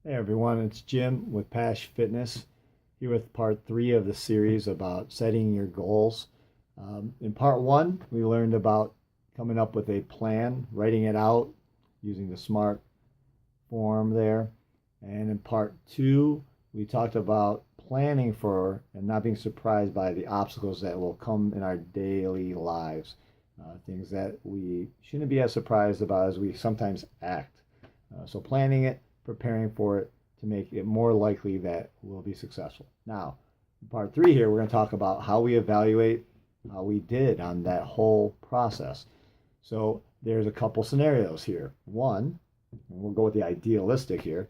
Hey everyone, it's Jim with Pash Fitness here with part 3 of the series about setting your goals. In part 1, we learned about coming up with a plan, writing it out using the SMART form there. And in part 2, we talked about planning for and not being surprised by the obstacles that will come in our daily lives, things that we shouldn't be as surprised about as we sometimes act. So planning it, preparing for it to make it more likely that we'll be successful. Now, in part 3 here, we're going to talk about how we evaluate how we did on that whole process. So there's a couple scenarios here. One, and we'll go with the idealistic here.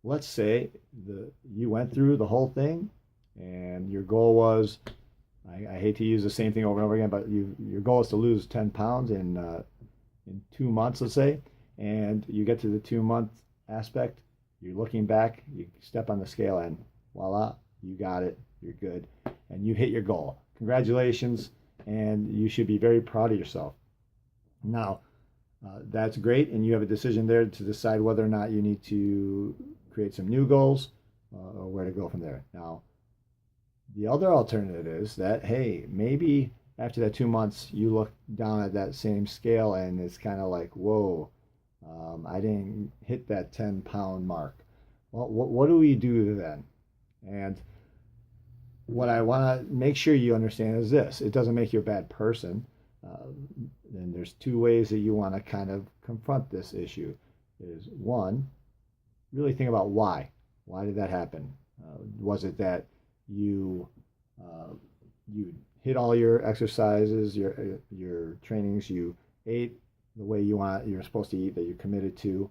Let's say you went through the whole thing and your goal was, I hate to use the same thing over and over again, but your goal is to lose 10 pounds in 2 months, let's say, and you get to the 2 month aspect, you're looking back, you step on the scale and voila, you got it, you're good, and you hit your goal. Congratulations, and you should be very proud of yourself. Now, that's great, and you have a decision there to decide whether or not you need to create some new goals or where to go from there. Now, the other alternative is that, hey, maybe after that 2 months, you look down at that same scale and it's kind of like, whoa, I didn't hit that 10-pound mark. Well, what do we do then? And what I want to make sure you understand is this. It doesn't make you a bad person. And there's two ways that you want to kind of confront this issue. Is one, really think about why. Why did that happen? Was it that you you hit all your exercises, your trainings, you ate the way you're supposed to eat, that you're committed to,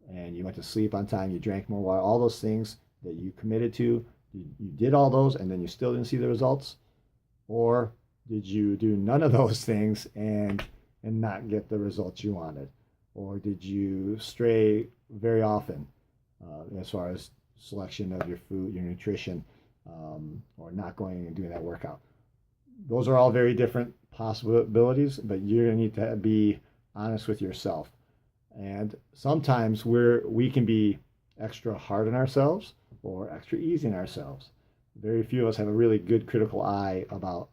and you went to sleep on time, you drank more water, all those things that you committed to, you did all those and then you still didn't see the results? Or did you do none of those things and not get the results you wanted? Or did you stray very often as far as selection of your food, your nutrition, or not going and doing that workout? Those are all very different possibilities, but you're going to need to be honest with yourself. And sometimes we can be extra hard on ourselves or extra easy on ourselves. Very few of us have a really good critical eye about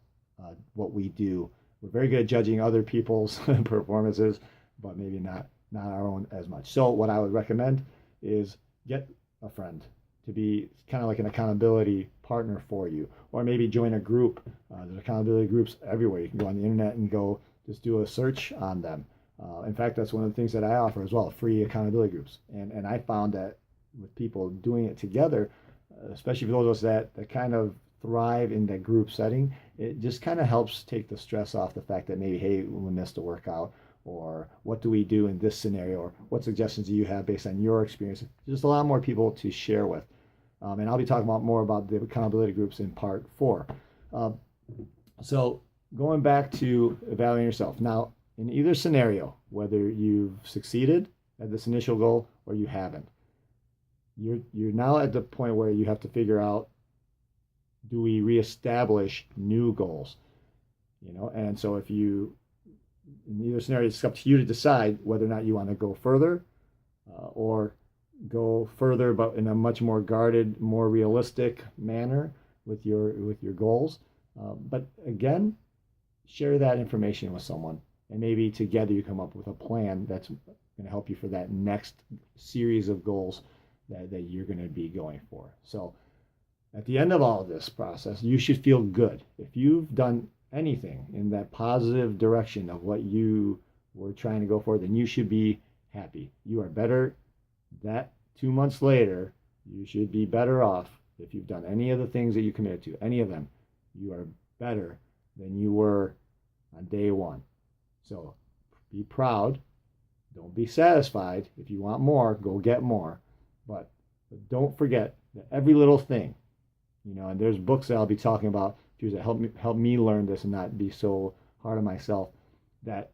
what we do. We're very good at judging other people's performances, but maybe not our own as much. So what I would recommend is get a friend to be kind of like an accountability partner for you, or maybe join a group. There's accountability groups everywhere. You can go on the internet and go just do a search on them. In fact, that's one of the things that I offer as well, free accountability groups. And I found that with people doing it together, especially for those of us that kind of thrive in that group setting, it just kind of helps take the stress off the fact that maybe, hey, we missed a workout, or what do we do in this scenario, or what suggestions do you have based on your experience? Just a lot more people to share with. And I'll be talking more about the accountability groups in part 4. So going back to evaluating yourself. Now, in either scenario, whether you've succeeded at this initial goal or you haven't, you're now at the point where you have to figure out, do we reestablish new goals? And so if you, in either scenario, it's up to you to decide whether or not you want to go further or go further, but in a much more guarded, more realistic manner with your goals. But again, share that information with someone, and maybe together you come up with a plan that's going to help you for that next series of goals that you're going to be going for. So at the end of all of this process, you should feel good. If you've done anything in that positive direction of what you were trying to go for, then you should be happy. You are better. That 2 months later, you should be better off if you've done any of the things that you committed to, any of them. You are better than you were on day one. So be proud. Don't be satisfied. If you want more, go get more. But don't forget that every little thing, and there's books that I'll be talking about that help me learn this and not be so hard on myself, that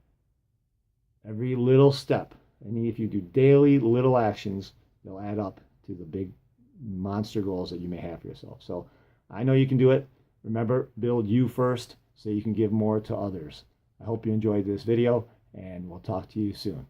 every little step, and if you do daily little actions, they'll add up to the big monster goals that you may have for yourself. So I know you can do it. Remember, build you first so you can give more to others. I hope you enjoyed this video, and we'll talk to you soon.